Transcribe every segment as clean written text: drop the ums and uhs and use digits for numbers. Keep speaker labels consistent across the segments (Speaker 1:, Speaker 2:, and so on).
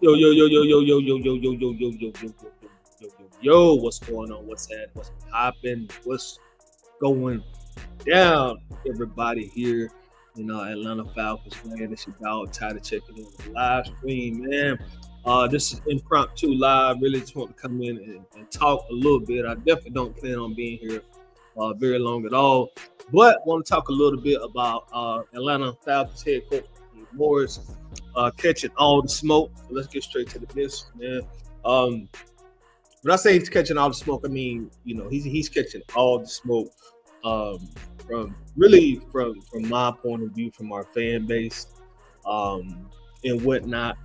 Speaker 1: Yo, yo, yo, yo, yo, yo, yo, yo, yo, yo, yo, yo, yo, yo, yo, yo, yo, what's going on? What's that? What's popping? What's going down? Everybody here, Atlanta Falcons, man. It's your dog Tyler checking in with the live stream, man. This is impromptu live. Really just want to come in and talk a little bit. I definitely don't plan on being here very long at all, but want to talk a little bit about Atlanta Falcons head coach Raheem Morris catching all the smoke. So let's get straight to the business, man. When I say he's catching all the smoke, I mean he's catching all the smoke from my point of view, from our fan base, and whatnot.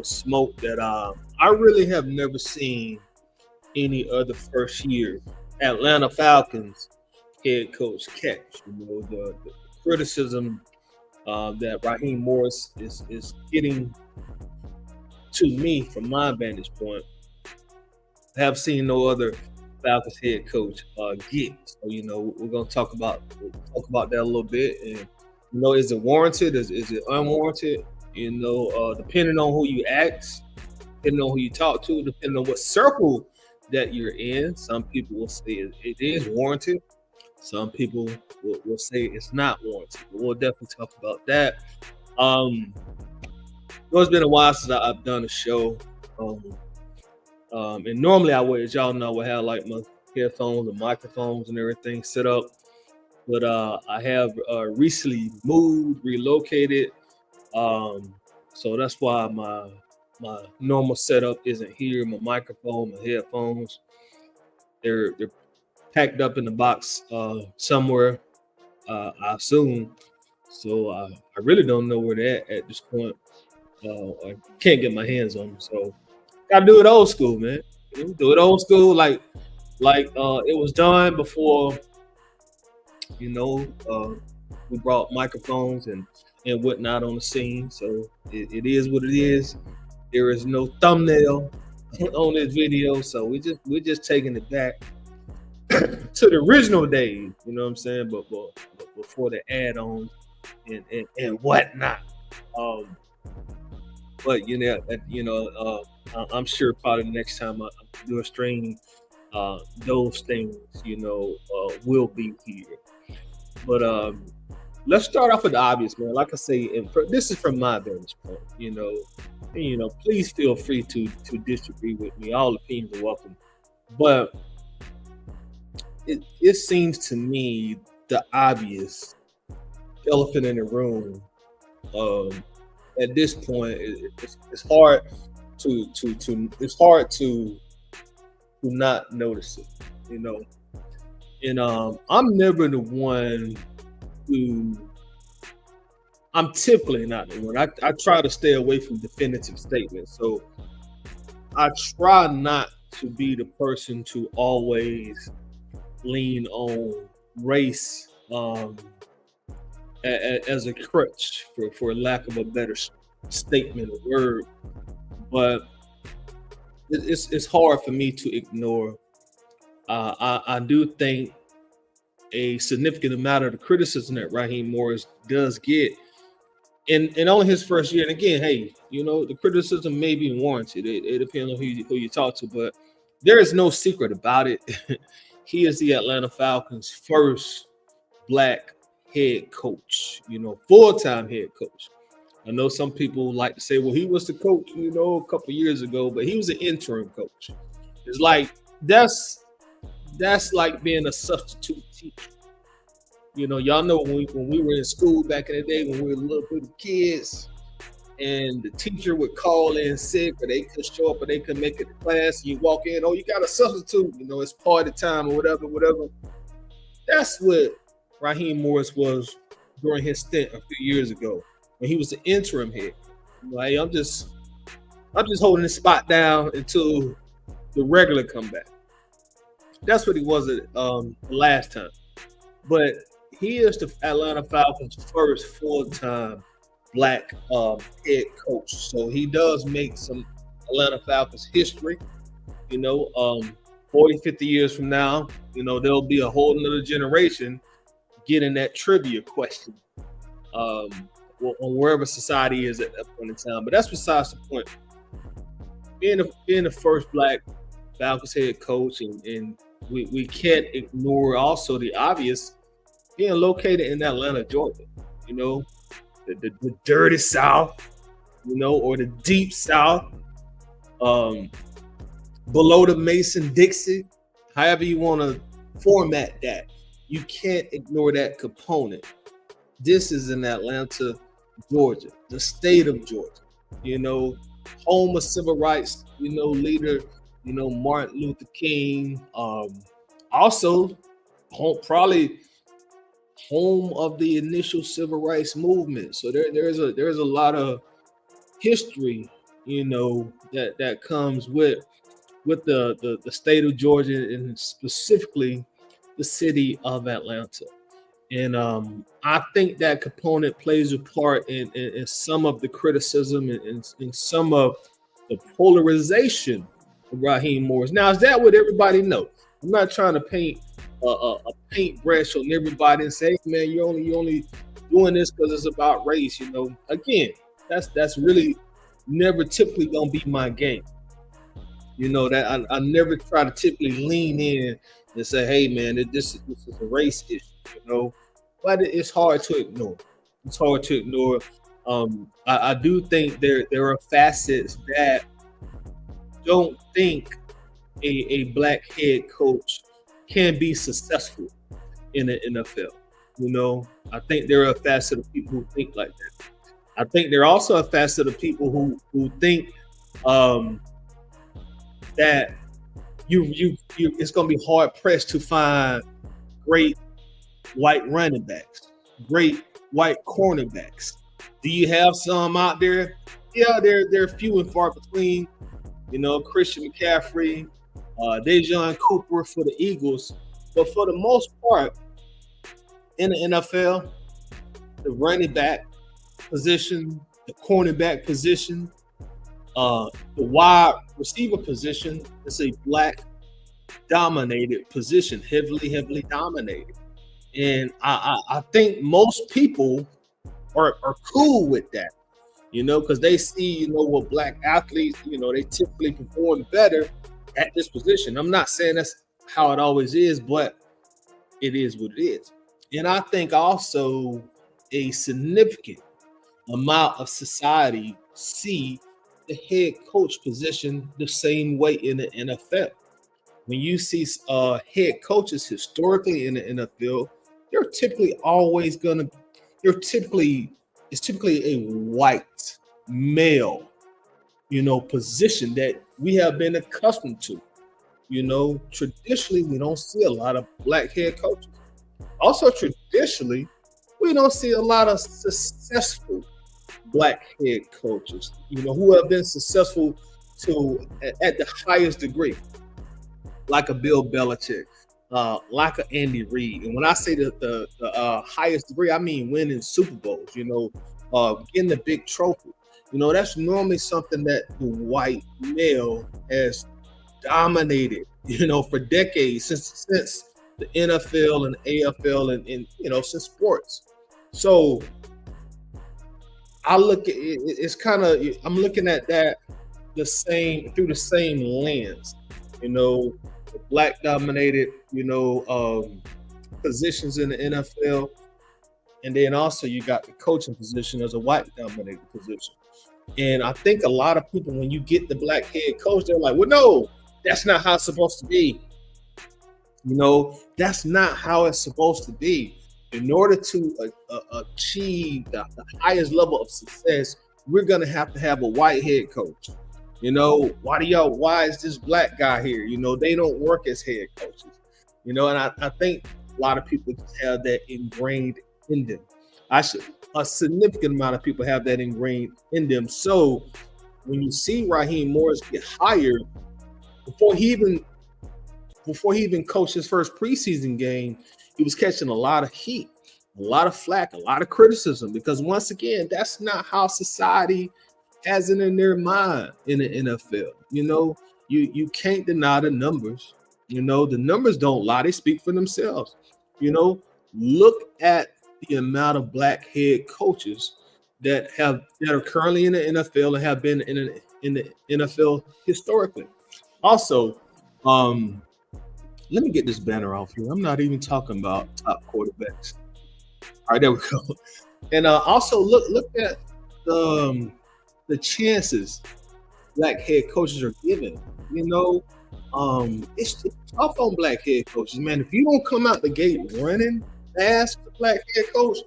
Speaker 1: Smoke that I really have never seen any other first year Atlanta Falcons head coach catch. The criticism that Raheem Morris is getting, to me, from my vantage point, I have seen no other Falcons head coach get. So we're gonna talk about that a little bit, and is it warranted? Is it unwarranted? Depending on who you ask, depending on who you talk to, depending on what circle that you're in, some people will say it is warranted. Some people will say it's not warranted. But we'll definitely talk about that. It's been a while since I've done a show. And normally I would, as y'all know, I would have like my headphones and microphones and everything set up. But I have recently moved, relocated. So that's why my normal setup isn't here. My microphone, my headphones, they're packed up in the box somewhere, I assume. So I really don't know where they're at this point. I can't get my hands on them. So gotta do it old school, man. Do it old school, like it was done before. We brought microphones and whatnot on the scene. So it is what it is. There is no thumbnail on this video, so we're just taking it back to the original days. You know what I'm saying? But before the add-ons and whatnot. But I'm sure probably the next time I do a stream, those things will be here. But let's start off with the obvious, man. Like I say, this is from my vantage point. Please feel free to disagree with me. All opinions are welcome. But it seems to me the obvious elephant in the room. At this point, it's hard to not notice it. And I'm never the one I'm typically not the one. I try to stay away from definitive statements. So I try not to be the person to always lean on race as a crutch, for lack of a better statement or word. But it's hard for me to ignore. I do think a significant amount of the criticism that Raheem Morris does get in only his first year. And again, hey, the criticism may be warranted. It depends on who you talk to, but there is no secret about it. He is the Atlanta Falcons' first Black head coach, full-time head coach. I know some people like to say, well, he was the coach, a couple of years ago, but he was an interim coach. It's like that's like being a substitute teacher. Y'all know when we were in school back in the day, when we were little bitty kids, and the teacher would call in sick, or they could show up, or they could make it to class, and you walk in, oh, you got a substitute, it's party time or whatever. That's what Raheem Morris was during his stint a few years ago when he was the interim head. Like, I'm just holding this spot down until the regular come back. That's what he was the last time. But he is the Atlanta Falcons' first full-time Black head coach. So he does make some Atlanta Falcons history. 40, 50 years from now, there'll be a whole nother generation getting that trivia question on wherever society is at that point in time. But that's besides the point. being the first black Falcons head coach, and we can't ignore also the obvious, being located in Atlanta, Georgia. You know, the dirty South, or the deep South, um, below the Mason Dixie, however you want to format that. You can't ignore that component. This is in Atlanta, Georgia, the state of Georgia. You know, home of civil rights. Leader. Martin Luther King. Also, probably home of the initial civil rights movement. So there's a lot of history, that comes with the state of Georgia, and specifically the city of Atlanta. And I think that component plays a part in some of the criticism, and in some of the polarization of Raheem Morris. Now, is that what everybody knows? I'm not trying to paint a paintbrush on everybody and say, hey, man, you only doing this because it's about race. Again, that's really never typically gonna be my game. That I never try to typically lean in and say, hey, man, this is a race issue. But it's hard to ignore. It's hard to ignore. I do think there are facets that don't think a black head coach can be successful in the NFL. I think there are a facet of people who think like that. I think there are also a facet of people who think that you it's going to be hard pressed to find great white running backs, great white cornerbacks. Do you have some out there? Yeah, they're few and far between. Christian McCaffrey, Dejon Cooper for the Eagles, but for the most part in the NFL, the running back position, the cornerback position, the wide receiver position is a black dominated position, heavily dominated. And I think most people are cool with that, because they see, what black athletes, they typically perform better at this position. I'm not saying that's how it always is, but it is what it is. And I think also a significant amount of society see the head coach position the same way in the NFL. When you see head coaches historically in the NFL, it's typically a white male, position that we have been accustomed to. Traditionally, we don't see a lot of black head coaches. Also, traditionally, we don't see a lot of successful black head coaches, who have been successful at the highest degree, like a Bill Belichick, like a Andy Reid. And when I say the highest degree, I mean winning Super Bowls, getting the big trophy. That's normally something that the white male has dominated, for decades, since the NFL and AFL and since sports. So I look at it, it's kind of, I'm looking at that through the same lens, the black dominated, positions in the NFL. And then also you got the coaching position as a white dominated position. And I think a lot of people, when you get the black head coach, they're like, well, no, that's not how it's supposed to be. That's not how it's supposed to be. In order to achieve the highest level of success, we're going to have a white head coach. Why is this black guy here? They don't work as head coaches. And I think a lot of people just have that ingrained in them. A significant amount of people have that ingrained in them. So when you see Raheem Morris get hired, before he even coached his first preseason game, he was catching a lot of heat, a lot of flack, a lot of criticism, because once again, that's not how society has it in their mind in the NFL. You can't deny the numbers. The numbers don't lie; they speak for themselves. Look at the amount of black head coaches that are currently in the NFL and have been in in the NFL historically. Also, let me get this banner off here. I'm not even talking about top quarterbacks. All right, there we go. And also look at the chances black head coaches are given. You know, it's tough on black head coaches, man. If you don't come out the gate running fast, the black head coach,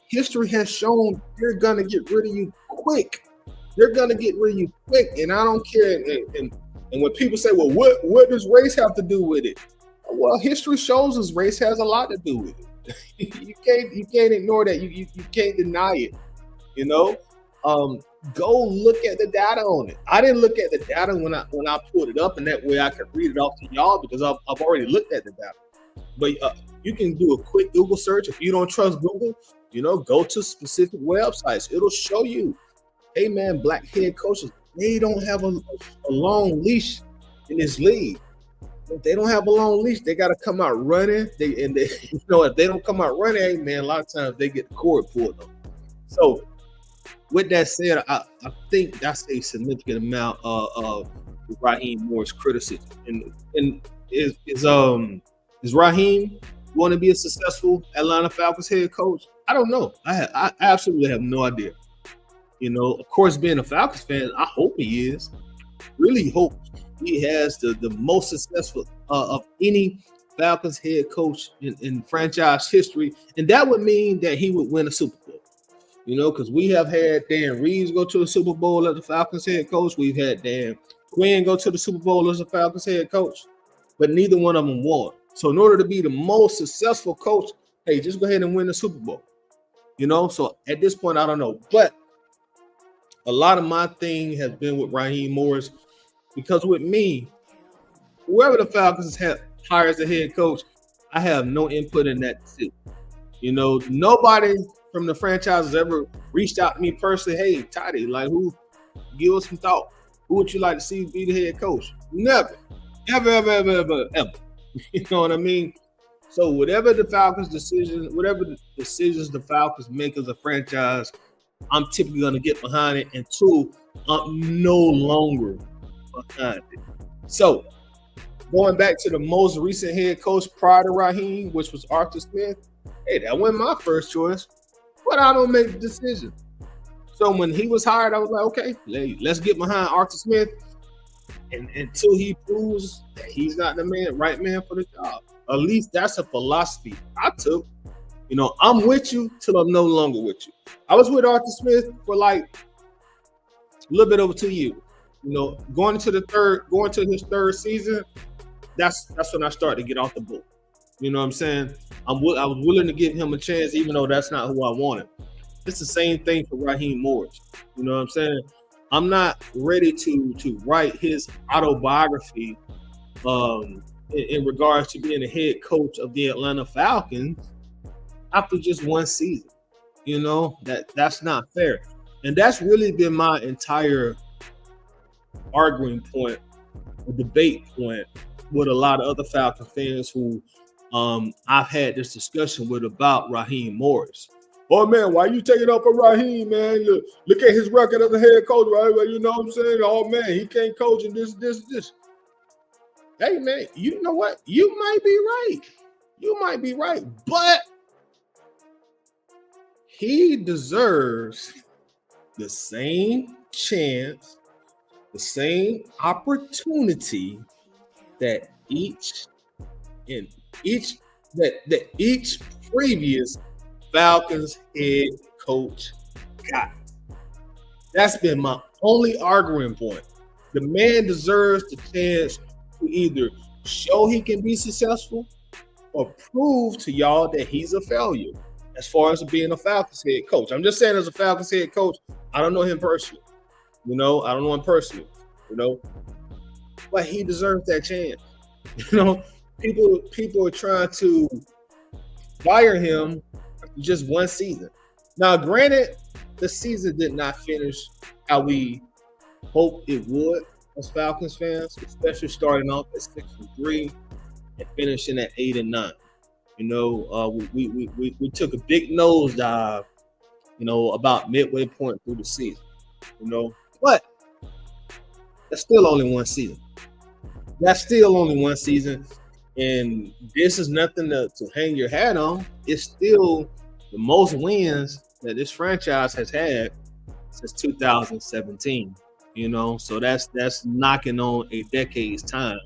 Speaker 1: history has shown they're gonna get rid of you quick. They're gonna get rid of you quick, and I don't care. And when people say, "Well, what does race have to do with it?" Well, history shows us race has a lot to do with it. You can't ignore that. You can't deny it. You know, go look at the data on it. I didn't look at the data when I pulled it up, and that way I could read it off to y'all because I've already looked at the data. But you can do a quick Google search if you don't trust Google. You know, go to specific websites. It'll show you, hey man, black head coaches, they don't have a long leash in this league. If they don't have a long leash, they got to come out running. They you know, if they don't come out running, hey man, a lot of times they get the cord pulled on. So with that said, I think that's a significant amount of Raheem Morris criticism. And is Raheem going to be a successful Atlanta Falcons head coach? I don't know. I absolutely have no idea. You know, of course, being a Falcons fan, I hope he is. Really hope he has the most successful of any Falcons head coach in franchise history. And that would mean that he would win a Super Bowl. You know, because we have had Dan Reeves go to the Super Bowl as the Falcons head coach. We've had Dan Quinn go to the Super Bowl as the Falcons head coach. But neither one of them won. So in order to be the most successful coach, hey, just go ahead and win the Super Bowl. You know, so at this point, I don't know. But a lot of my thing has been with Raheem Morris because with me, whoever the Falcons hires a head coach, I have no input in that decision. You know, nobody from the franchise has ever reached out to me personally. Hey, Toddy, like, give us some thought. Who would you like to see be the head coach? Never, ever. You know what I mean? So whatever the decisions the Falcons make as a franchise, I'm typically going to get behind it. And two, I'm no longer behind it. So going back to the most recent head coach prior to Raheem, which was Arthur Smith, hey, that wasn't my first choice, but I don't make the decision. So when he was hired, I was like, okay, let's get behind Arthur Smith. And until he proves that he's not the right man for the job. At least that's a philosophy I took. You know, I'm with you till I'm no longer with you. I was with Arthur Smith for like a little bit over 2 years. You know, going to his third season, that's when I started to get off the boat. You know what I'm saying? I was willing to give him a chance, even though that's not who I wanted. It's the same thing for Raheem Morris. You know what I'm saying? I'm not ready to write his autobiography in regards to being the head coach of the Atlanta Falcons after just one season. You know, that's not fair. And that's really been my entire arguing point, or debate point with a lot of other Falcon fans who I've had this discussion with about Raheem Morris. Oh man, why you taking up for Raheem, man? Look at his record as a head coach, right? Well, you know what I'm saying? Oh man, he can't coach in this. Hey man, you know what? You might be right. But he deserves the same chance, the same opportunity that each previous Falcons head coach got. That's been my only arguing point. The man deserves the chance to either show he can be successful or prove to y'all that he's a failure as far as being a Falcons head coach. I'm just saying, as a Falcons head coach, I don't know him personally. You know, I don't know him personally, you know, but he deserves that chance. You know, people are trying to fire him just one season. Now, granted, the season did not finish how we hoped it would as Falcons fans, especially starting off at 6-3 and finishing at 8-9. You know, we took a big nosedive, you know, about midway point through the season. You know, but That's still only one season. That's still only one season. And this is nothing to hang your hat on. It's still the most wins that this franchise has had since 2017. So that's knocking on a decade's time.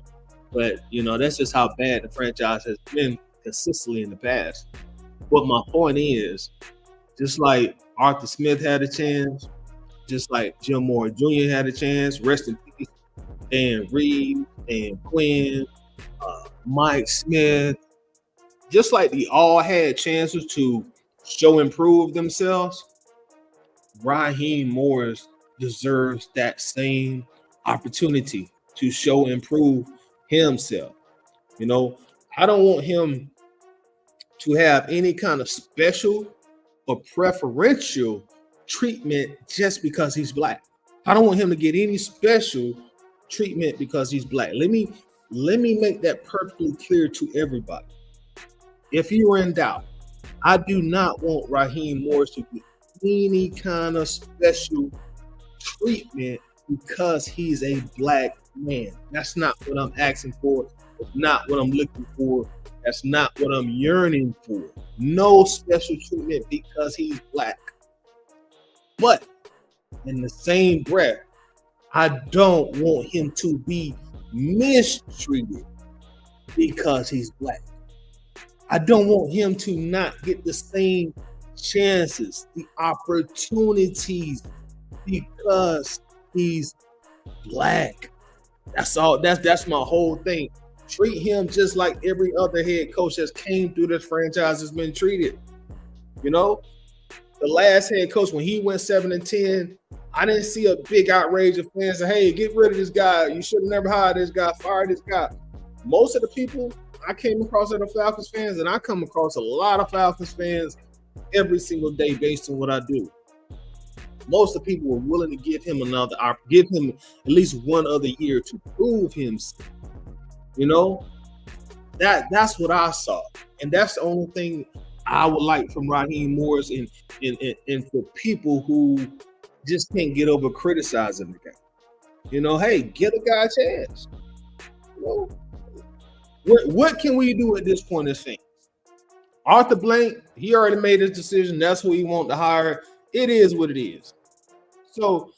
Speaker 1: But that's just how bad the franchise has been consistently in the past. But my point is, just like Arthur Smith had a chance, just like Jim Moore Jr. had a chance, rest in peace, and Reed and Quinn, Mike Smith, just like they all had chances to show improve themselves, Raheem Morris deserves that same opportunity to show improve himself. I don't want him to have any kind of special or preferential treatment just because he's black. I don't want him to get any special treatment because he's black. Let me make that perfectly clear to everybody. If you are in doubt, I do not want Raheem Morris to get any kind of special treatment because he's a black man. That's not what I'm asking for. It's not what I'm looking for. That's not what I'm yearning for. No special treatment because he's black. But in the same breath, I don't want him to be mistreated because he's black. I don't want him to not get the same chances, the opportunities because he's black. That's all. That's my whole thing. Treat him just like every other head coach that's came through this franchise has been treated. The last head coach, when he went 7-10, I didn't see a big outrage of fans saying, hey, get rid of this guy. You should have never hired this guy, fire this guy. Most of the people I came across are the Falcons fans, and I come across a lot of Falcons fans every single day based on what I do. Most of the people were willing to give him at least one other year to prove himself. That's what I saw. And that's the only thing I would like from Raheem Morris and for people who just can't get over criticizing the guy. Hey, get a guy a chance. What can we do at this point as fans? Arthur Blank, he already made his decision. That's who he wants to hire. It is what it is. So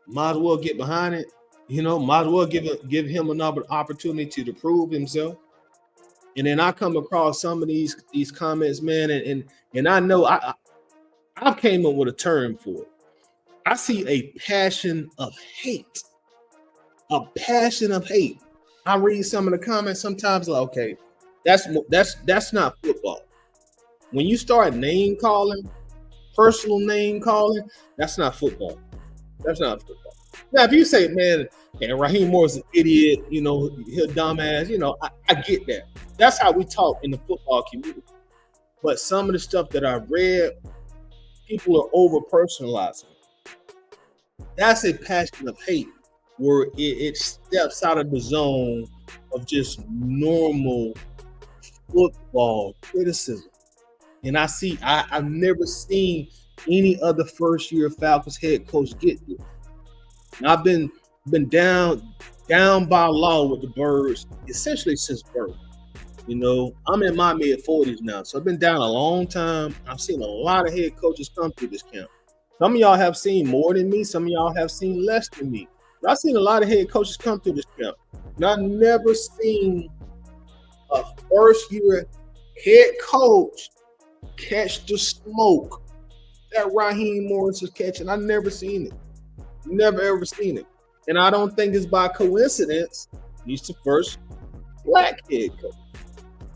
Speaker 1: might as well get behind it. Might as well give him another opportunity to prove himself. And then I come across some of these comments, man, and I know I came up with a term for it. I see a passion of hate. A passion of hate. I read some of the comments sometimes like, okay, that's not football. When you start name calling, personal name calling, that's not football. That's not football. Now, if you say, man, and Raheem Morris is an idiot, he's a dumbass, I get that. That's how we talk in the football community. But some of the stuff that I read, people are over-personalizing. That's a passion of hate where it steps out of the zone of just normal football criticism. And I've never seen any other first-year Falcons head coach get this. And I've been down by law with the Birds essentially since birth. I'm in my mid-40s now, so I've been down a long time. I've seen a lot of head coaches come through this camp. Some of y'all have seen more than me. Some of y'all have seen less than me. But I've seen a lot of head coaches come through this camp. And I've never seen a first-year head coach catch the smoke that Raheem Morris is catching. I've never seen it. Never, ever seen it. And I don't think it's by coincidence he's the first black head coach.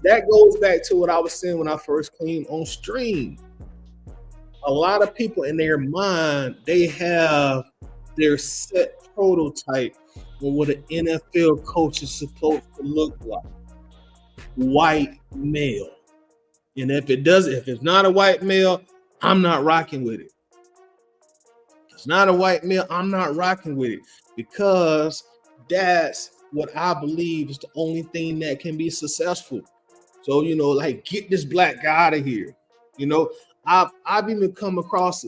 Speaker 1: That goes back to what I was saying when I first came on stream. A lot of people in their mind, they have their set prototype on what an NFL coach is supposed to look like. White male. And if it's not a white male, I'm not rocking with it. If it's not a white male, I'm not rocking with it because that's what I believe is the only thing that can be successful. So, get this black guy out of here. I've even come across,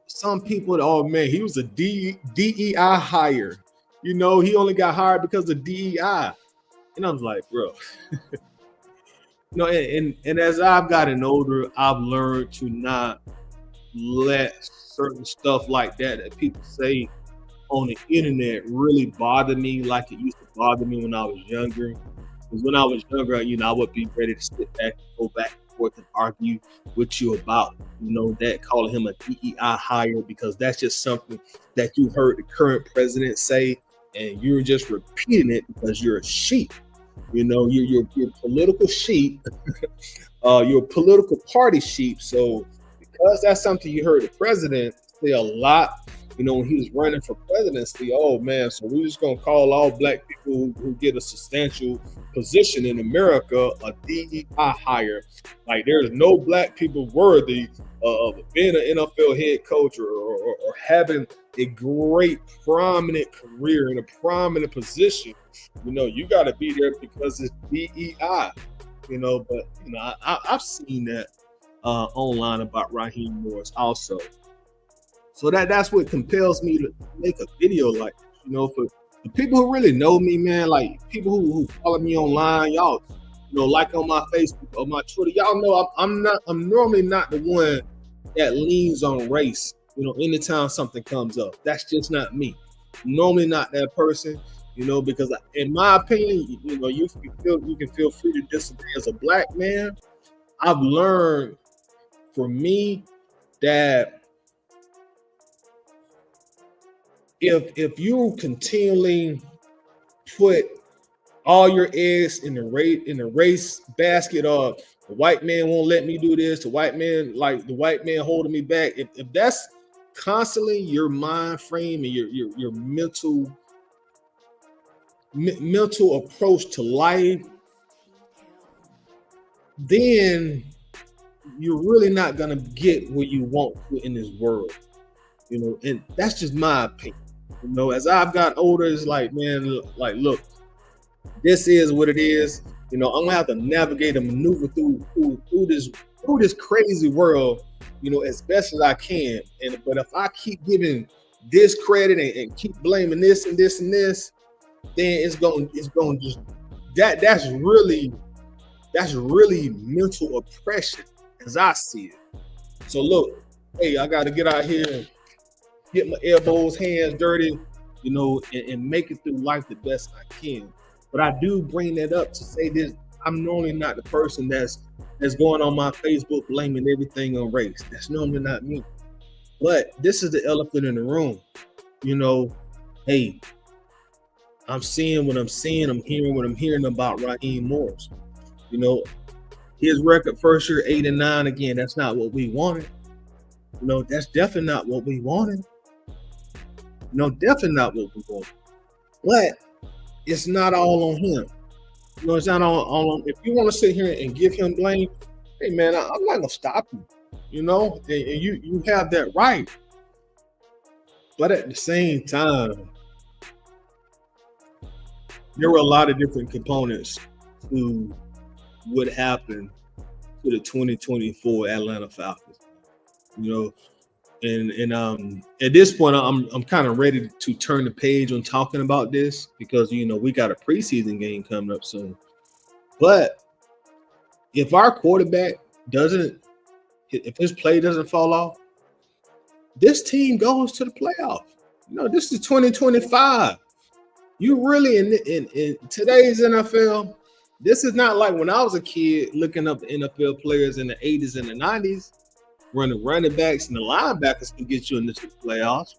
Speaker 1: some people that, oh man, he was a DEI hire. He only got hired because of DEI. And I was like, bro, and as I've gotten older, I've learned to not let certain stuff like that people say on the internet really bother me like it used to bother me when I was younger. Because when I was younger, I would be ready to sit back and go back and forth and argue with you about, that calling him a DEI hire, because that's just something that you heard the current president say, and you're just repeating it because you're a sheep. You're political sheep. You're a political party sheep. So because that's something you heard the president say a lot, when he was running for presidency, oh man, so we're just gonna call all black people who get a substantial position in America a DEI hire. Like there's no black people worthy of being an NFL head coach or having a great prominent career in a prominent position. You got to be there because it's DEI. But I've seen that online about Raheem Morris also. So that's what compels me to make a video like this. For the people who really know me, man, like people who follow me online, y'all, like on my Facebook or my Twitter, y'all know I'm normally not the one that leans on race. Anytime something comes up, that's just not me. I'm normally not that person. Because in my opinion, you can feel free to disagree. As a black man, I've learned, for me, that if you continually put all your eggs in the race basket of the white man won't let me do this, the white man holding me back, if that's constantly your mind frame and your mental approach to life, then you're really not gonna get what you want in this world. And that's just my opinion. As I've got older, it's like, man, like, look, this is what it is. I'm gonna have to navigate and maneuver through this crazy world, as best as I can. But if I keep giving this credit and keep blaming this and this and this, then it's going just that's really mental oppression as I see it. So look, hey, I got to get out here and get my elbows, hands dirty, and make it through life the best I can. But I do bring that up to say this: I'm normally not the person that's going on my Facebook blaming everything on race. That's normally not me. But this is the elephant in the room. Hey, I'm seeing what I'm seeing. I'm hearing what I'm hearing about Raheem Morris. His record first year 8-9. Again, that's not what we wanted. That's definitely not what we wanted. Definitely not what we wanted. But it's not all on him. It's not all on. If you want to sit here and give him blame, hey man, I'm not gonna stop you. And you have that right. But at the same time, there were a lot of different components to what happened to the 2024 Atlanta Falcons. And at this point, I'm kind of ready to turn the page on talking about this because we got a preseason game coming up soon. But if our quarterback if his play doesn't fall off, this team goes to the playoffs. This is 2025. You really in today's NFL. This is not like when I was a kid looking up the NFL players in the 80s and the 90s. Running backs and the linebackers can get you into the playoffs.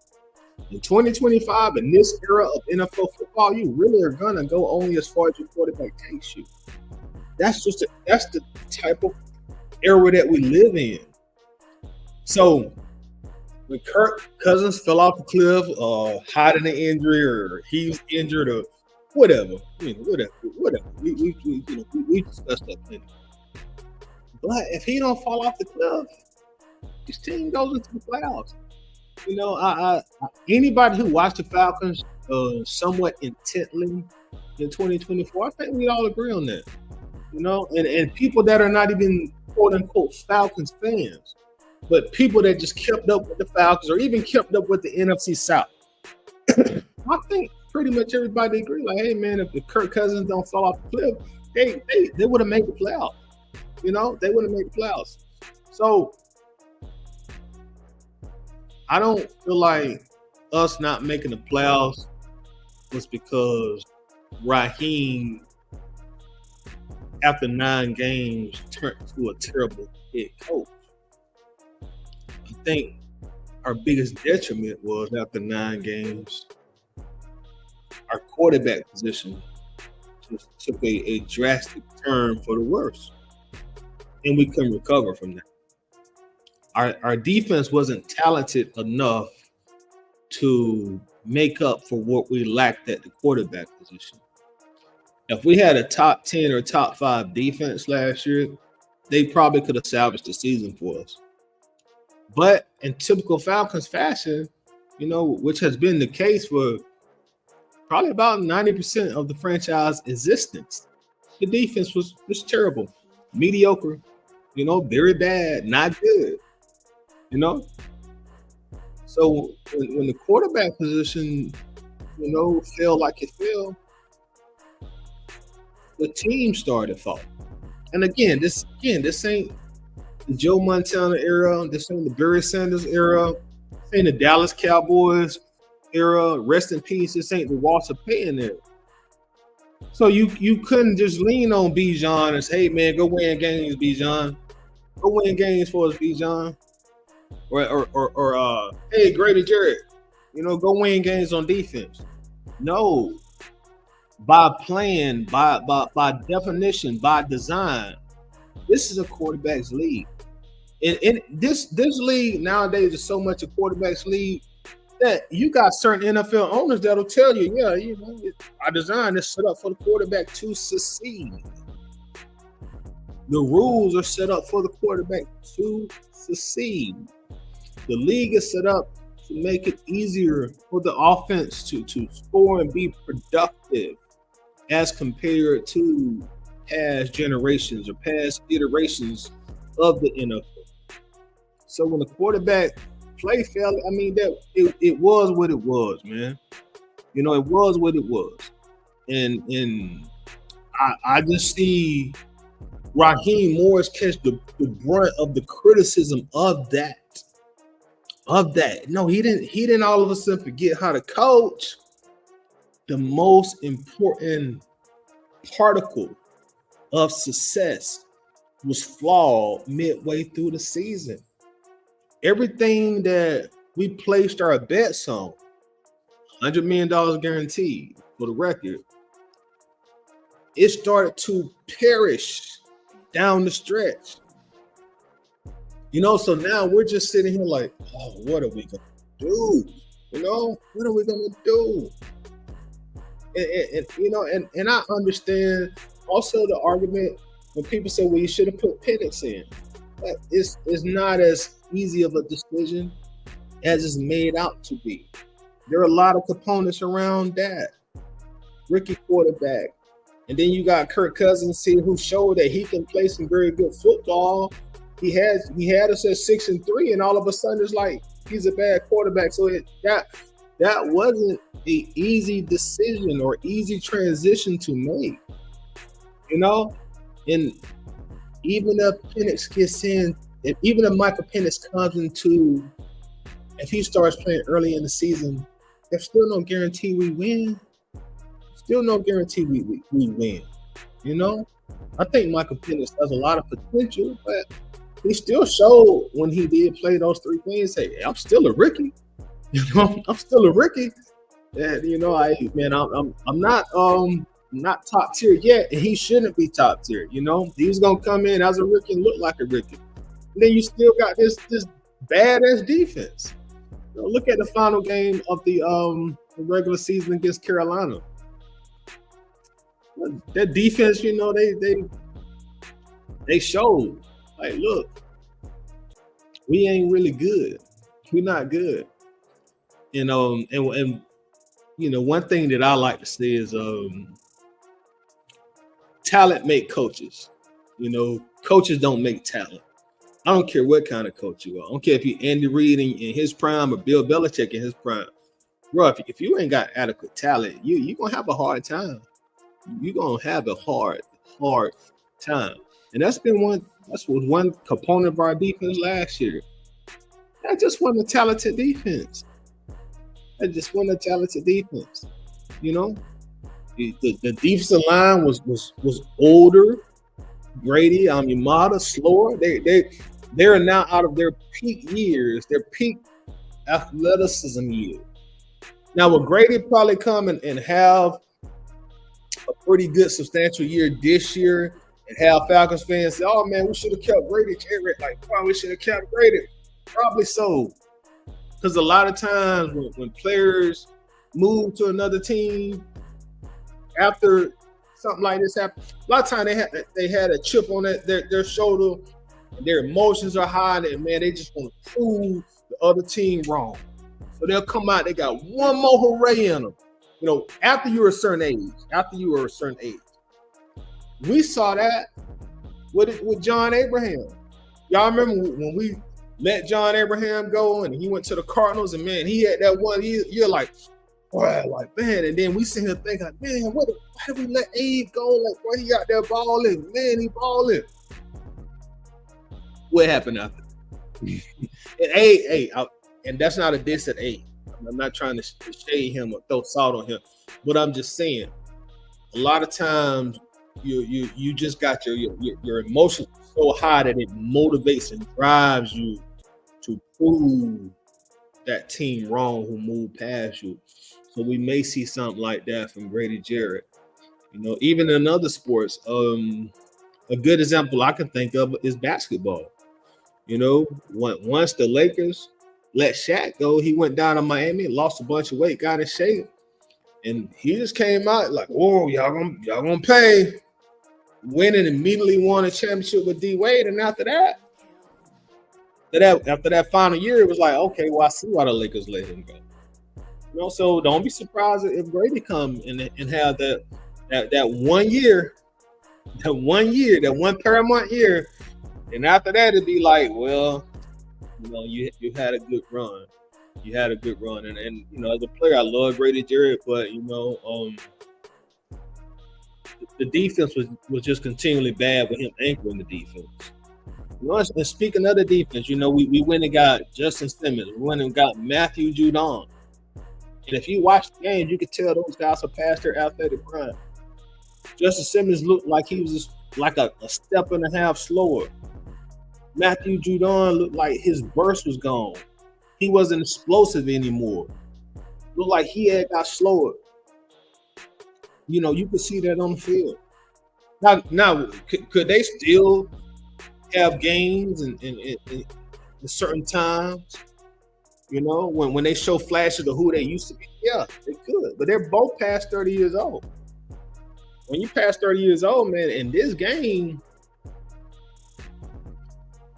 Speaker 1: In 2025, in this era of NFL football, you really are gonna go only as far as your quarterback takes you. That's the type of era that we live in. So when Kirk Cousins fell off the cliff, hiding an injury, or he's injured, or whatever, whatever. We discussed that plenty. But if he don't fall off the cliff, his team goes into the playoffs. Anybody who watched the Falcons somewhat intently in 2024, I think we all agree on that. And people that are not even quote unquote Falcons fans, but people that just kept up with the Falcons or even kept up with the NFC South. I think pretty much everybody agree. Like, hey man, if Kirk Cousins don't fall off the cliff, they would have made the playoffs. You know, they would have made the playoffs. So I don't feel like us not making the playoffs was because Raheem, after 9 games, turned to a terrible head coach. I think our biggest detriment was after 9 games, our quarterback position just took a drastic turn for the worse, and we couldn't recover from that. Our defense wasn't talented enough to make up for what we lacked at the quarterback position. If we had a top 10 or top 5 defense last year, they probably could have salvaged the season for us. But in typical Falcons fashion, you know, which has been the case for probably about 90% of the franchise existence, the defense was terrible, mediocre, you know, very bad, not good, you know. So when the quarterback position, you know, fell like it fell, the team started falling. And again, this ain't the Joe Montana era. This ain't the Barry Sanders era. This ain't the Dallas Cowboys era. Rest in peace. This ain't the Walter Payton era. So you couldn't just lean on Bijan and say, hey man, go win games, Bijan. Go win games for us, Bijan. Or hey, Grady Jarrett, you know, go win games on defense. No. By plan, by definition, by design, this is a quarterback's league. And this league nowadays is so much a quarterback's league that you got certain NFL owners that'll tell you, yeah, you know, our design is set up for the quarterback to succeed. The rules are set up for the quarterback to succeed. The league is set up to make it easier for the offense to score and be productive as compared to past generations or past iterations of the NFL. So when the quarterback play fell, I mean, that it was what it was, man. You know, it was what it was. And I just see Raheem Morris catch the brunt of the criticism of that. No, he didn't all of a sudden forget how to coach. The most important particle of success was flawed midway through the season. Everything that we placed our bets on, $100 million guaranteed for the record, it started to perish down the stretch. You know, so now we're just sitting here like, oh, what are we going to do? You know, what are we going to do? And you know, and I understand also the argument when people say, well, you should have put Penix in. But it's not as easy of a decision as it's made out to be. There are a lot of components around that. Rookie quarterback. And then you got Kirk Cousins here who showed that he can play some very good football. He had us at 6-3, and all of a sudden it's like he's a bad quarterback. So that wasn't an easy decision or easy transition to make. You know? And even if Penix gets in, even if Michael Penix comes into, if he starts playing early in the season, there's still no guarantee we win. Still no guarantee we win. You know? I think Michael Penix has a lot of potential, but he still showed when he did play those 3 games, hey, I'm still a rookie. You know, I'm still a rookie. And you know, I'm not top tier yet, and he shouldn't be top tier. You know, he's gonna come in as a rookie and look like a rookie. And then you still got this badass defense. You know, look at the final game of the regular season against Carolina. That defense, you know, they showed, like, look, we ain't really good. We're not good. You know, and you know, one thing that I like to say is talent make coaches. You know, coaches don't make talent. I don't care what kind of coach you are. I don't care if you're Andy Reid in his prime or Bill Belichick in his prime. bro, if you ain't got adequate talent, you gonna have a hard time. You gonna have a hard time. And that's was one component of our defense last year. That just wasn't a talented defense. That just wasn't a talented defense. You know, the defensive line was older. Grady, Yamada, slower. They're now out of their peak years, their peak athleticism years. Now, will Grady probably come and have a pretty good substantial year this year and have Falcons fans say, "Oh man, we should have kept Grady"? Like, probably should have kept Grady. Probably so, because a lot of times when players move to another team after something like this happened, a lot of times they had a chip on their shoulder, and their emotions are high, and man, they just want to prove the other team wrong. So they'll come out, they got one more hooray in them. You know, after you were a certain age. We saw that with John Abraham. Y'all remember when we let John Abraham go and he went to the Cardinals, and man, he had that one year like, boy, like, man, and then we sit here thinking, like, man, why did we let Abe go? Like, why he out there balling? Man, he balling. What happened after? And that's not a diss at Abe. I'm not trying to shade him or throw salt on him, but I'm just saying, a lot of times you just got your emotions so high that it motivates and drives you to prove that team wrong who moved past you. So we may see something like that from Grady Jarrett. You know, even in other sports, a good example I can think of is basketball. You know, once the Lakers let Shaq go, he went down to Miami, lost a bunch of weight, got in shape, and he just came out like, "Oh, y'all gonna pay." Win and immediately won a championship with D Wade, and after that final year, it was like, okay, well, I see why the Lakers let him go. You know, so don't be surprised if Grady come and have that 1 year, that 1 paramount year, and after that it'd be like, well, you know, you had a good run. You had a good run, and you know, as a player, I love Grady Jarrett, but you know, the defense was just continually bad with him anchoring the defense. You know, and speaking of the defense, you know, we went and got Justin Simmons. We went and got Matthew Judon. And if you watch the game, you could tell those guys are past their athletic prime. Justin Simmons looked like he was just like a step and a half slower. Matthew Judon looked like his burst was gone. He wasn't explosive anymore. Looked like he had got slower. You know, you could see that on the field. Now could they still have games in certain times? You know, when they show flashes of who they used to be, yeah, they could. But they're both past 30 years old. When you pass 30 years old, man, in this game,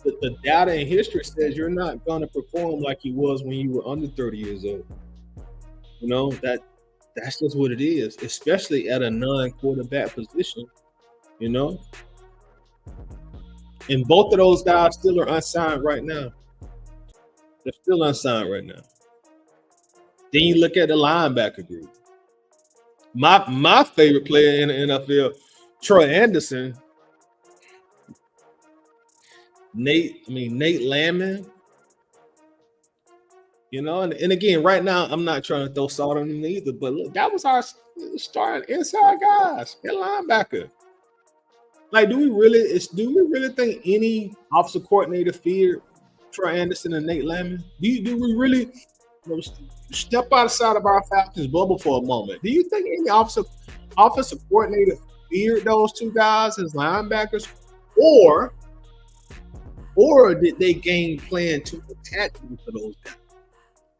Speaker 1: the data and history says you're not going to perform like you was when you were under 30 years old. You know, that's just what it is, especially at a non-quarterback position, you know. And both of those guys still are unsigned right now. They're still unsigned right now. Then you look at the linebacker group. My favorite player in the NFL, Troy Anderson. Nate Landman. You know, and again, right now, I'm not trying to throw salt on them either, but look, that was our starting inside guys at linebacker. Like, do we really think any offensive coordinator feared Troy Anderson and Nate Landman? Do we really, you know, step outside of our Falcons bubble for a moment? Do you think any offensive coordinator feared those two guys as linebackers, or did they game plan to attack them for those guys?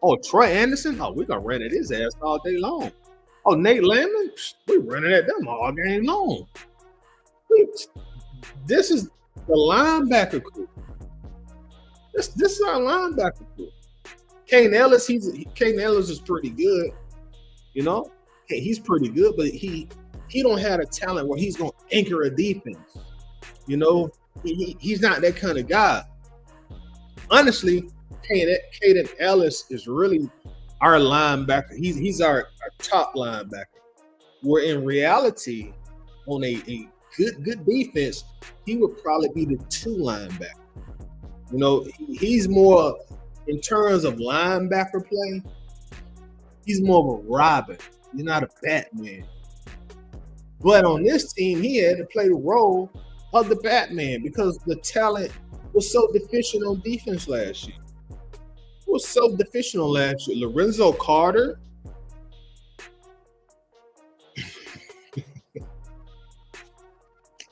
Speaker 1: Oh, Troy Anderson? Oh, we're going to run at his ass all day long. Oh, Nate Landman? We're running at them all game long. This is the linebacker group. This is our linebacker group. Kane Ellis is pretty good. You know? Hey, he's pretty good, but he don't have a talent where he's going to anchor a defense. You know? He's not that kind of guy. Honestly, Caden Ellis is really our linebacker. He's our top linebacker. Where in reality, on a good defense, he would probably be the two linebacker. You know, he's more in terms of linebacker play. He's more of a Robin. He's not a Batman. But on this team, he had to play the role of the Batman because the talent was so deficient on defense last year. It was so deficient on last year. Lorenzo Carter.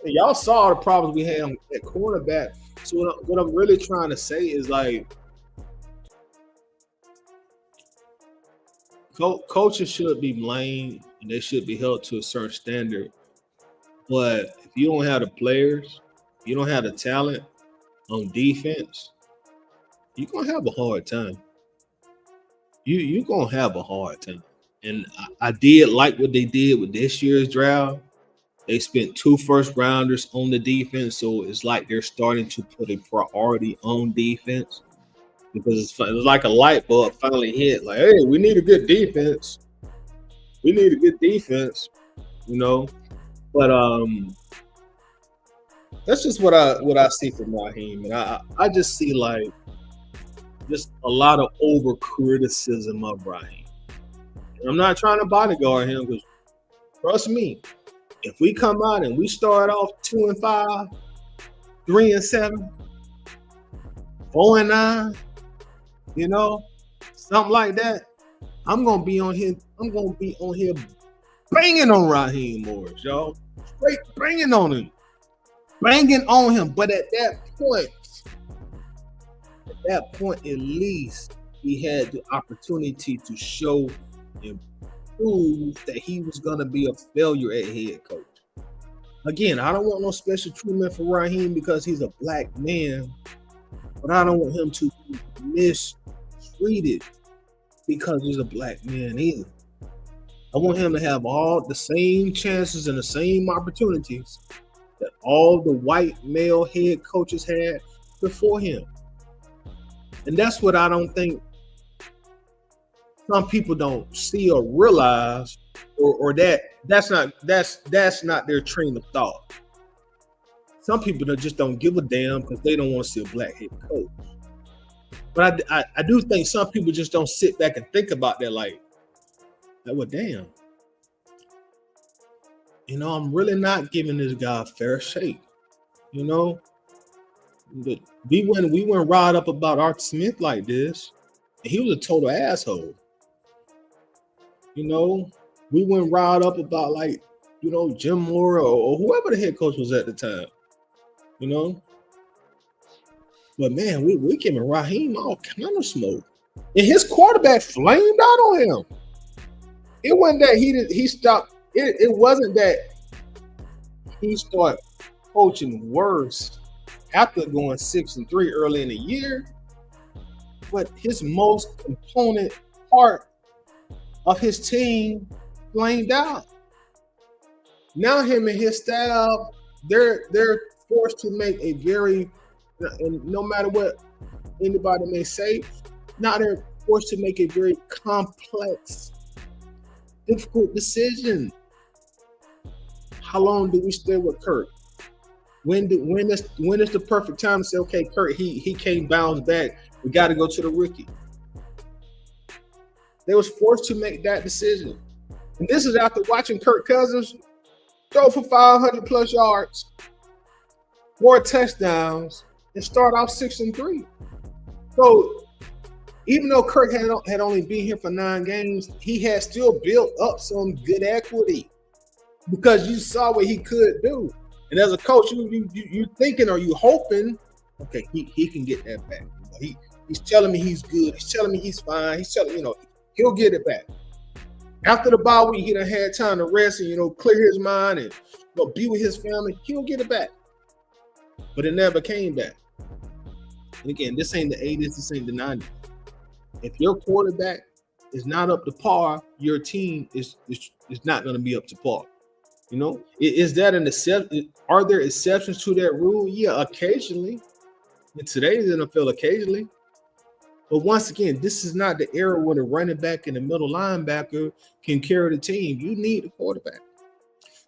Speaker 1: Y'all saw the problems we had at cornerback. So what I'm really trying to say is like, coaches should be blamed and they should be held to a certain standard. But if you don't have the players, you don't have the talent on defense, you're gonna have a hard time. You're gonna have a hard time. And I did like what they did with this year's draft. They spent 2 first rounders on the defense, so it's like they're starting to put a priority on defense because it's like a light bulb finally hit. Like, hey, we need a good defense. We need a good defense, you know. But that's just what I see from Raheem, and I just see like just a lot of over criticism of Raheem. And I'm not trying to bodyguard him because trust me, if we come out and we start off 2-5, 3-7, 4-9, you know, something like that, I'm gonna be on here. I'm gonna be on here banging on Raheem Morris, y'all. Straight banging on him. Banging on him. But at that point, at least he had the opportunity to show and prove that he was going to be a failure at head coach. Again, I don't want no special treatment for Raheem because he's a black man, but I don't want him to be mistreated because he's a black man either. I want him to have all the same chances and the same opportunities that all the white male head coaches had before him. And that's what I don't think some people don't see or realize, or that's not their train of thought. Some people that just don't give a damn because they don't want to see a black head coach. But I do think some people just don't sit back and think about that like, well, damn. You know, I'm really not giving this guy a fair shake. You know, we went riled up about Art Smith like this, and he was a total asshole. You know, we went riled up about like, you know, Jim Mora or whoever the head coach was at the time. You know, but man, we giving Raheem all kind of smoke, and his quarterback flamed out on him. It wasn't that he stopped. It wasn't that he started coaching worse after going 6-3 early in the year, but his most component part of his team flamed out. Now him and his staff, they're forced to make a very, and no matter what anybody may say, now they're forced to make a very complex, difficult decision. How long do we stay with Kurt? When is the perfect time to say, okay, Kurt, he can't bounce back. We got to go to the rookie. They was forced to make that decision. And this is after watching Kirk Cousins throw for 500 plus yards, 4 touchdowns, and start off 6-3. So even though Kirk had only been here for 9 games, he had still built up some good equity because you saw what he could do. And as a coach, you thinking or you hoping, okay, he can get that back. He's telling me he's good. He's telling me he's fine. He's telling he'll get it back. After the bye week, he done had time to rest and clear his mind and be with his family. He'll get it back. But it never came back. And again, this ain't the 80s, this ain't the 90s. If your quarterback is not up to par, your team is not going to be up to par. Is that an exception? Are there exceptions to that rule? Yeah, occasionally. In today's NFL, occasionally. But once again, this is not the era where the running back and the middle linebacker can carry the team. You need a quarterback.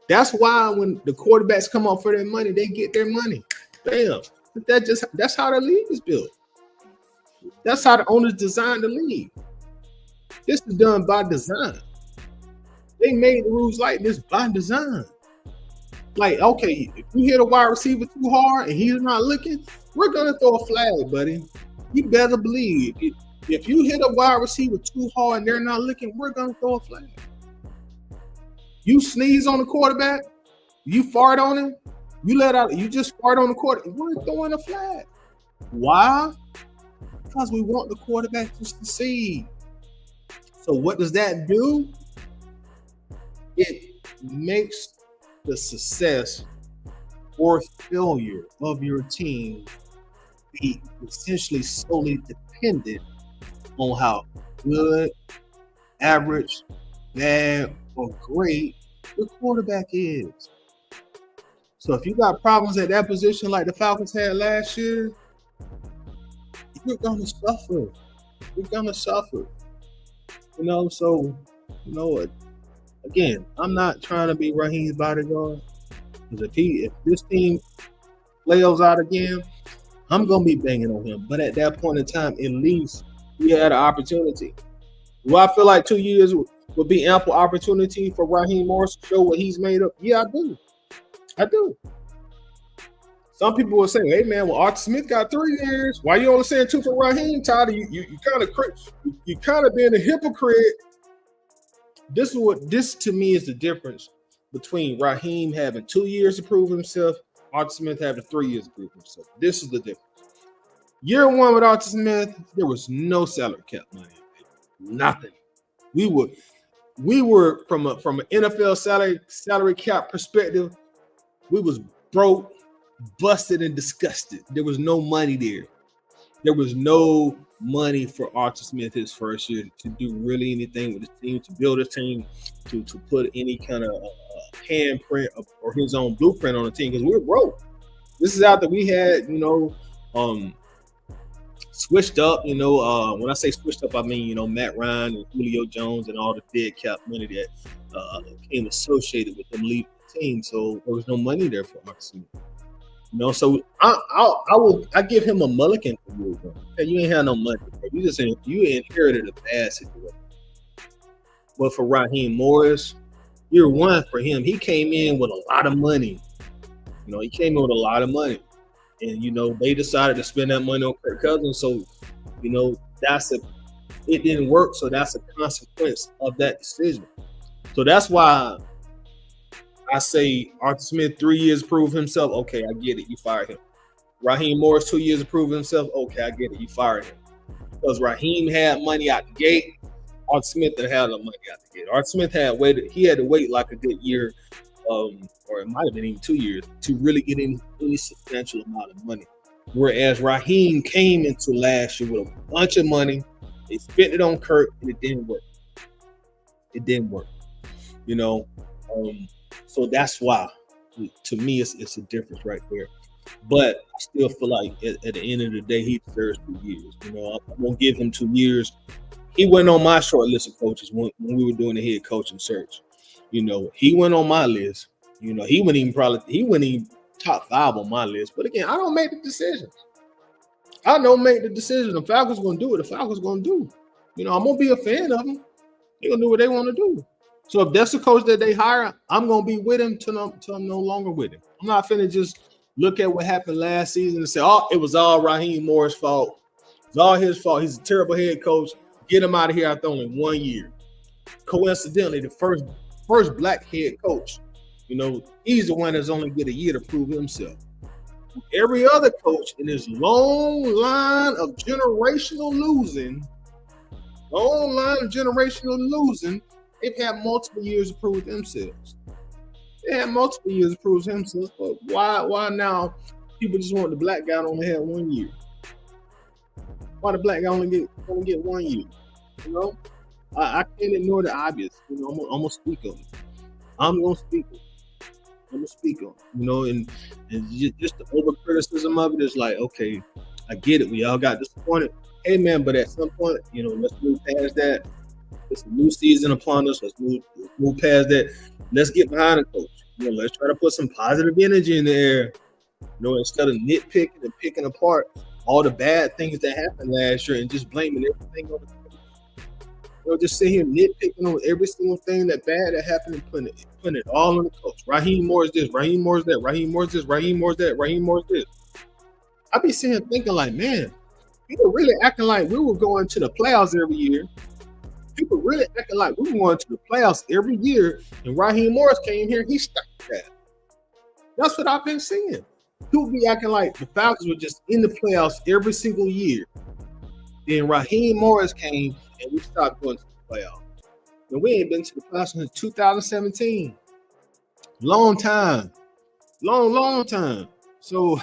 Speaker 1: That's why when the quarterbacks come up for their money, they get their money. Bam. That's how the league is built. That's how the owners designed the league. This is done by design. They made the rules like this by design. Like, okay, if you hit a wide receiver too hard and he's not looking, we're gonna throw a flag, buddy. You better believe if you hit a wide receiver too hard and they're not looking, we're gonna throw a flag. You sneeze on the quarterback, you fart on him, you just fart on the quarterback, we're throwing a flag. Why? Because we want the quarterback to succeed. So what does that do? It makes the success or failure of your team be essentially solely dependent on how good, average, bad, or great the quarterback is. So if you got problems at that position like the Falcons had last year, you're gonna suffer. You're gonna suffer. So again, I'm not trying to be Raheem's bodyguard. Because if this team plays out again, I'm gonna be banging on him. But at that point in time, at least he had an opportunity. Do I feel like 2 years would be ample opportunity for Raheem Morris to show what he's made of? Yeah, I do. Some people will say, "Hey man, well Arthur Smith got 3 years. Why you only saying 2 for Raheem, Tyler? You kind of being a hypocrite." This to me is the difference between Raheem having 2 years to prove himself, Arthur Smith having 3 years to prove himself. This is the difference. Year 1 with Arthur Smith, there was no salary cap money. Nothing. We were from an NFL salary cap perspective, we was broke, busted, and disgusted. There was no money there. There was no money for Arthur Smith his first year to do really anything with his team, to build a team, to put any kind of handprint or his own blueprint on the team, because we were broke. This is after we had, switched up. When I say switched up, I mean, Matt Ryan and Julio Jones and all the dead cap money that came associated with them leaving the team. So there was no money there for Arthur Smith. So I give him a mulligan for you. Hey, you ain't had no money. You inherited a bad situation. But for Raheem Morris, year 1 for him, he came in with a lot of money. He came in with a lot of money, and they decided to spend that money on Kirk Cousins. So, it didn't work. So that's a consequence of that decision. So that's why I say Arthur Smith 3 years to prove himself. Okay, I get it. You fired him. Raheem Morris 2 years to prove himself. Okay, I get it. You fired him. Because Raheem had money out the gate. Arthur Smith didn't have no money out the gate. Arthur Smith had to wait like a good year, or it might have been even 2 years, to really get any substantial amount of money. Whereas Raheem came into last year with a bunch of money. They spent it on Kirk, and it didn't work. It didn't work. So that's why, to me, it's a difference right there. But I still feel like at the end of the day, he deserves 2 years. I'm going to give him 2 years. He went on my short list of coaches when we were doing the head coaching search. He went on my list. He wouldn't even top 5 on my list. But again, I don't make the decisions. I don't make the decision. The Falcons going to do what the Falcons going to do. I'm going to be a fan of them. They're going to do what they want to do. So if that's the coach that they hire, I'm going to be with him till I'm no longer with him. I'm not finna just look at what happened last season and say, oh, it was all Raheem Morris' fault. It's all his fault. He's a terrible head coach. Get him out of here after only 1 year. Coincidentally, the first black head coach, he's the one that's only get a year to prove himself. Every other coach in this long line of generational losing, they've had multiple years to prove themselves. But why now people just want the black guy to only have 1 year? Why the black guy only get 1 year? I can't ignore the obvious. I'm gonna speak on it. I'm gonna speak on it. And just the over criticism of it is like, okay, I get it. We all got disappointed. Hey man, but at some point, let's move past that. It's a new season upon us. Let's move past that. Let's get behind the coach. Let's try to put some positive energy in the air. Instead of nitpicking and picking apart all the bad things that happened last year and just blaming everything on the coach. Just sit here nitpicking on every single thing that bad that happened and putting it all on the coach. Raheem Morris this, Raheem Morris that, Raheem Morris this, Raheem Morris that, Raheem Morris this. I be sitting here thinking like, man, people really acting like we were going to the playoffs every year. People really acting like we were going to the playoffs every year. And Raheem Morris came here, he stuck that. That's what I've been seeing. People be acting like the Falcons were just in the playoffs every single year. Then Raheem Morris came and we stopped going to the playoffs. And we ain't been to the playoffs since 2017. Long time. Long time. So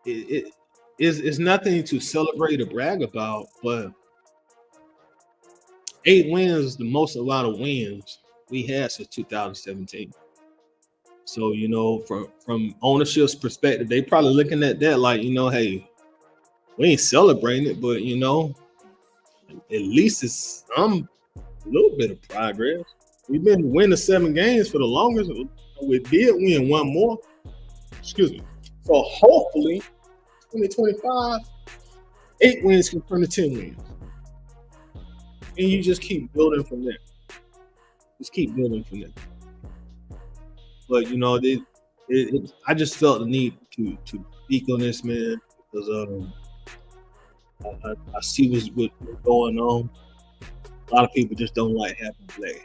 Speaker 1: it's nothing to celebrate or brag about, but 8 wins is the most amount of wins we had since 2017. So, from ownership's perspective, they probably looking at that like, hey, we ain't celebrating it, but at least it's some little bit of progress. We've been winning 7 games for the longest. We did win one more. Excuse me. So hopefully 2025, 8 wins can turn to 10 wins. And you just keep building from there. Just keep building from there. But I just felt the need to speak on this, man, because I see what's going on. A lot of people just don't like having black hair.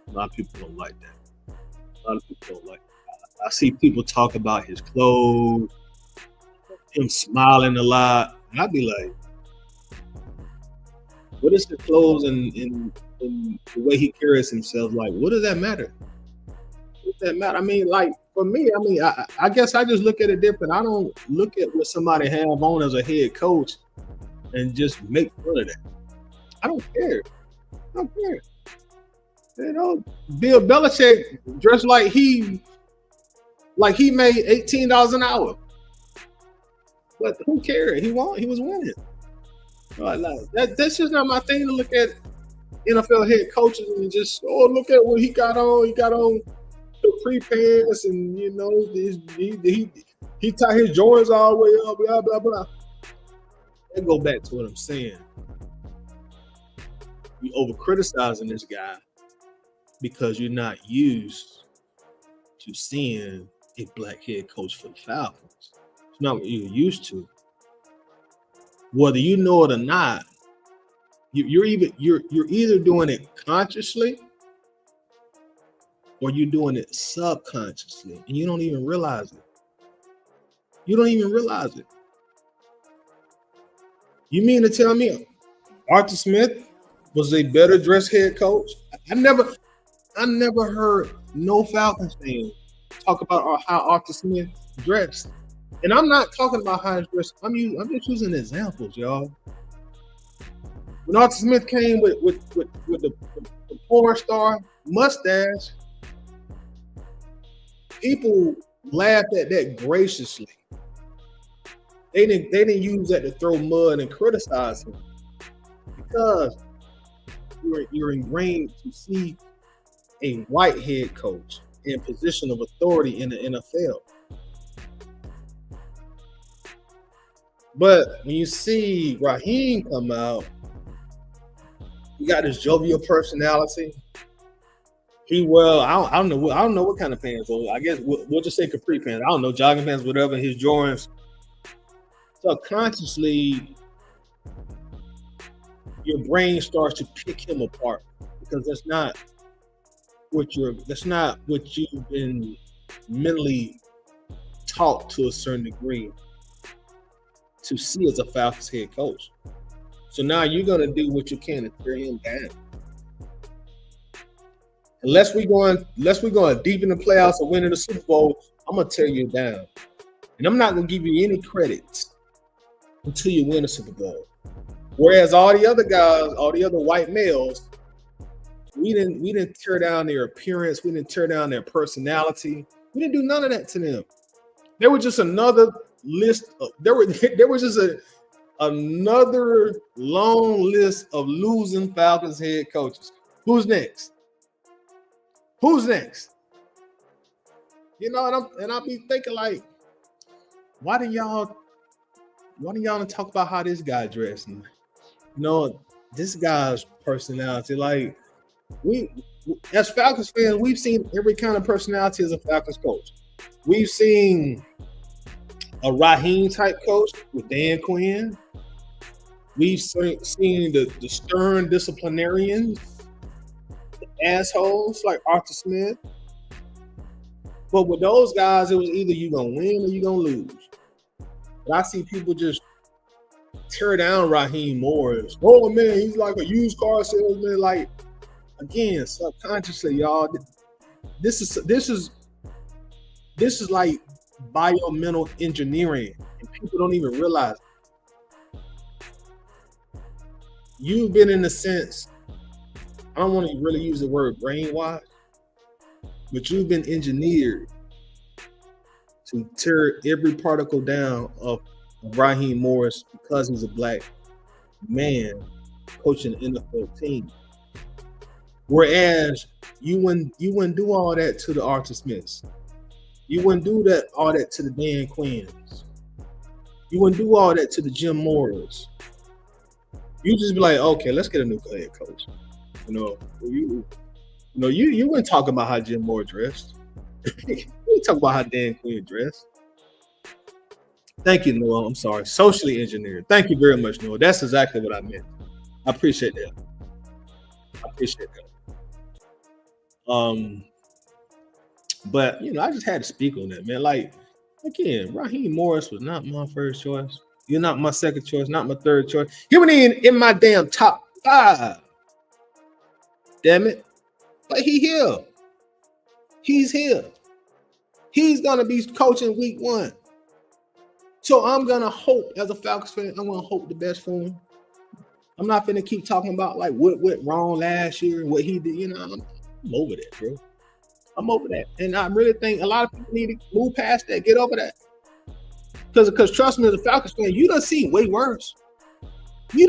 Speaker 1: A lot of people don't like that. A lot of people don't like that. I see people talk about his clothes, him smiling a lot, and I'd be like, what is the clothes and the way he carries himself? Like, what does that matter? What does that matter? I mean, like, for me, I guess I just look at it different. I don't look at what somebody have on as a head coach and just make fun of that. I don't care. Bill Belichick dressed like he made $18 an hour. But who cared? He won. He was winning. That's just not my thing to look at NFL head coaches and just look at what he got on. He got on the pre-pants and he tied his joints all the way up. Blah blah blah. And go back to what I'm saying. You over criticizing this guy because you're not used to seeing a black head coach for the Falcons. It's not what you're used to. Whether you know it or not, you're either doing it consciously or you're doing it subconsciously, and you don't even realize it. You don't even realize it. You mean to tell me Arthur Smith was a better dressed head coach? I never heard no Falcons fan talk about how Arthur Smith dressed. And I'm not talking about how he's dressed. I'm just using examples, y'all. When Arthur Smith came with the porn star mustache, people laughed at that graciously. They didn't use that to throw mud and criticize him, because you're ingrained to see a white head coach in position of authority in the NFL. But when you see Raheem come out, he got this jovial personality. I don't know what kind of pants. So I guess we'll just say capri pants. I don't know, jogging pants, whatever. His Jordans. Subconsciously, your brain starts to pick him apart, because that's not what you've been mentally taught to a certain degree to see as a Falcons head coach. So now you're gonna do what you can to tear him down. Unless we're going deep in the playoffs or winning the Super Bowl, I'm gonna tear you down, and I'm not gonna give you any credit until you win a Super Bowl. Whereas all the other guys, all the other white males, we didn't tear down their appearance, we didn't tear down their personality, we didn't do none of that to them. There was just another list. There was just Another long list of losing Falcons head coaches. Who's next? Who's next? You know, and I'll be thinking like, why do y'all talk about how this guy dressed? And, you know, this guy's personality. Like we as Falcons fans, we've seen every kind of personality as a Falcons coach. We've seen a Raheem type coach with Dan Quinn. We've seen the stern disciplinarians, the assholes like Arthur Smith. But with those guys, it was either you gonna win or you gonna lose. But I see people just tear down Raheem Morris. Oh man, he's like a used car salesman. Like, again, subconsciously, y'all, this is like biomental engineering, and people don't even realize it. You've been, in a sense, I don't want to really use the word brainwash, but you've been engineered to tear every particle down of Raheem Morris because he's a black man coaching an NFL team. Whereas you wouldn't do all that to the Arthur Smiths. You wouldn't do all that to the Dan Quinns. You wouldn't do all that to the Jim Morris. You just be like, okay, let's get a new head coach. You wouldn't talk about how Jim Moore dressed. You talk about how Dan Quinn dressed. Thank you, Noah. I'm sorry. Socially engineered. Thank you very much, Noah. That's exactly what I meant. I appreciate that. But I just had to speak on that, man. Like, again, Raheem Morris was not my first choice. You're not my second choice, not my third choice. He went in my damn top 5. Damn it. But he's here. He's gonna be coaching week 1. So I'm gonna hope, as a Falcons fan, I'm gonna hope the best for him. I'm not gonna keep talking about like what went wrong last year and what he did. I'm over that, bro. I'm over that. And I really think a lot of people need to move past that, get over that. Because trust me, as a Falcons fan, you done seen way worse. Man,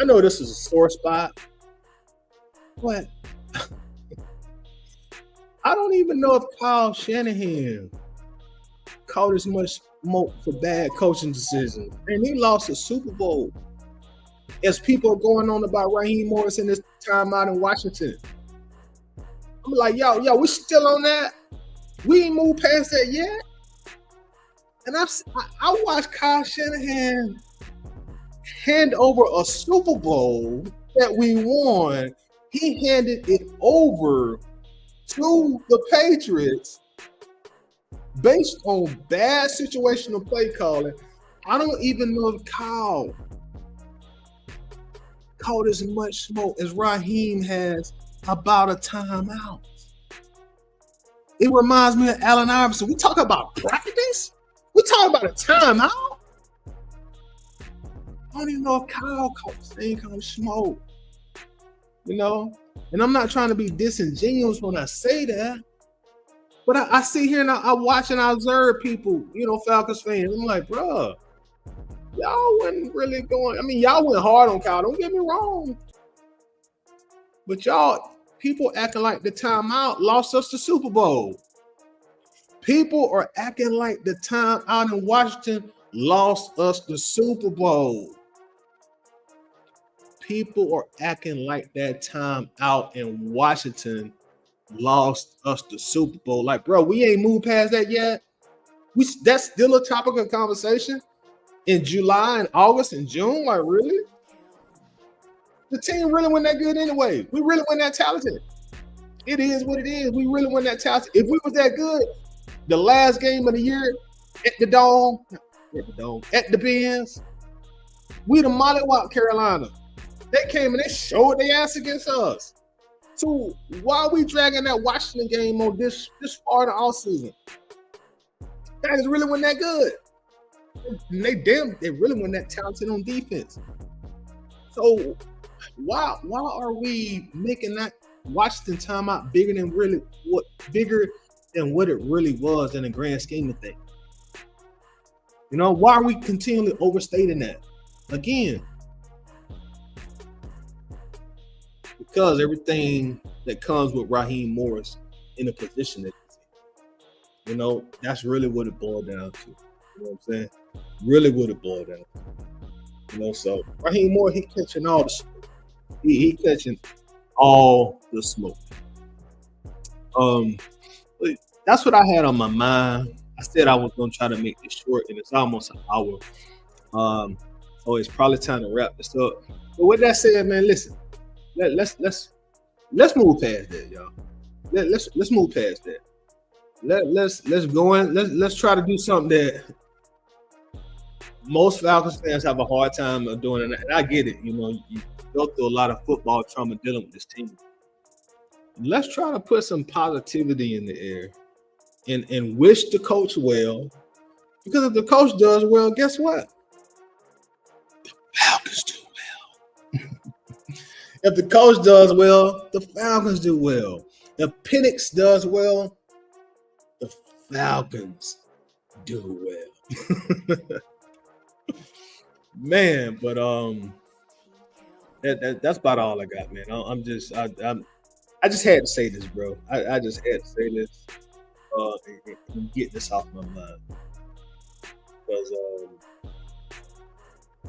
Speaker 1: I know this is a sore spot, but I don't even know if Kyle Shanahan caught as much smoke for bad coaching decisions. And he lost a Super Bowl. As people are going on about Raheem Morris in this time out in Washington. I'm like, yo, we still on that? We ain't moved past that yet? And I watched Kyle Shanahan hand over a Super Bowl that we won. He handed it over to the Patriots based on bad situational play calling. I don't even know if Kyle caught as much smoke as Raheem has about a timeout. It reminds me of Allen Iverson. We talk about practice. We talk about a timeout. I don't even know if Kyle caught the same kind of smoke. And I'm not trying to be disingenuous when I say that, but I sit here and I watch and I observe people, Falcons fans. I'm like, bro, y'all wasn't really going. I mean, y'all went hard on Kyle. Don't get me wrong, but people acting like the timeout lost us the Super Bowl. People are acting like the time out in Washington lost us the Super Bowl. People are acting like that time out in Washington lost us the Super Bowl. Like, bro, we ain't moved past that yet. That's still a topic of conversation in July and August and June. Like, really? The team really wasn't that good anyway. We really weren't that talented. It is what it is. We really weren't that talented. If we was that good, the last game of the year at the Benz, we'd have mollywopped Carolina. They came and they showed their ass against us. So why are we dragging that Washington game on this far in the offseason? Guys really wasn't that good. And they really weren't that talented on defense. So why are we making that Washington timeout bigger than what it really was in the grand scheme of things? You know, why are we continually overstating that? Again, because everything that comes with Raheem Morris in a position that he's in. You know, that's really what it boiled down to. You know what I'm saying? Really what it boiled down to. You know, so Raheem Morris, he catching all the smoke. He catching all the smoke. But that's what I had on my mind. I said I was gonna try to make this short, and it's almost an hour. So it's probably time to wrap this up. But with that said, man, listen, let's move past that, y'all. Let's move past that. Let's go in. Let's try to do something that most Falcons fans have a hard time of doing, and I get it. You know, you go through a lot of football trauma dealing with this team. Let's try to put some positivity in the air and wish the coach well. Because if the coach does well, guess what? The Falcons do well. If the coach does well, the Falcons do well. If Penix does well, the Falcons do well. Man, but that's about all I got, man. I just had to say this, bro. I just had to say this and get this off my mind because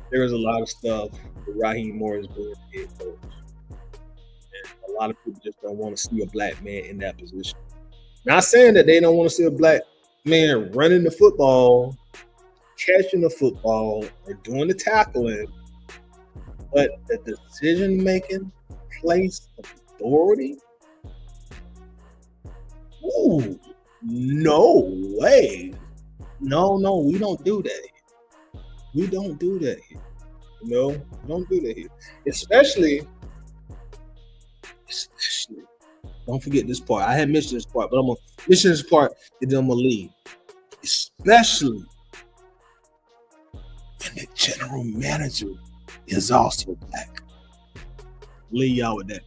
Speaker 1: there is a lot of stuff that Raheem Morris doing head coach, and a lot of people just don't want to see a black man in that position. Not saying that they don't want to see a black man running the football, catching the football, or doing the tackling, but the decision-making place of authority? Ooh, no way. No, we don't do that here. We don't do that here. No, we don't do that here. Especially, don't forget this part. I had mentioned this part, but I'm gonna mention this part and then I'm gonna leave. Especially when the general manager is also black. Leave y'all with that.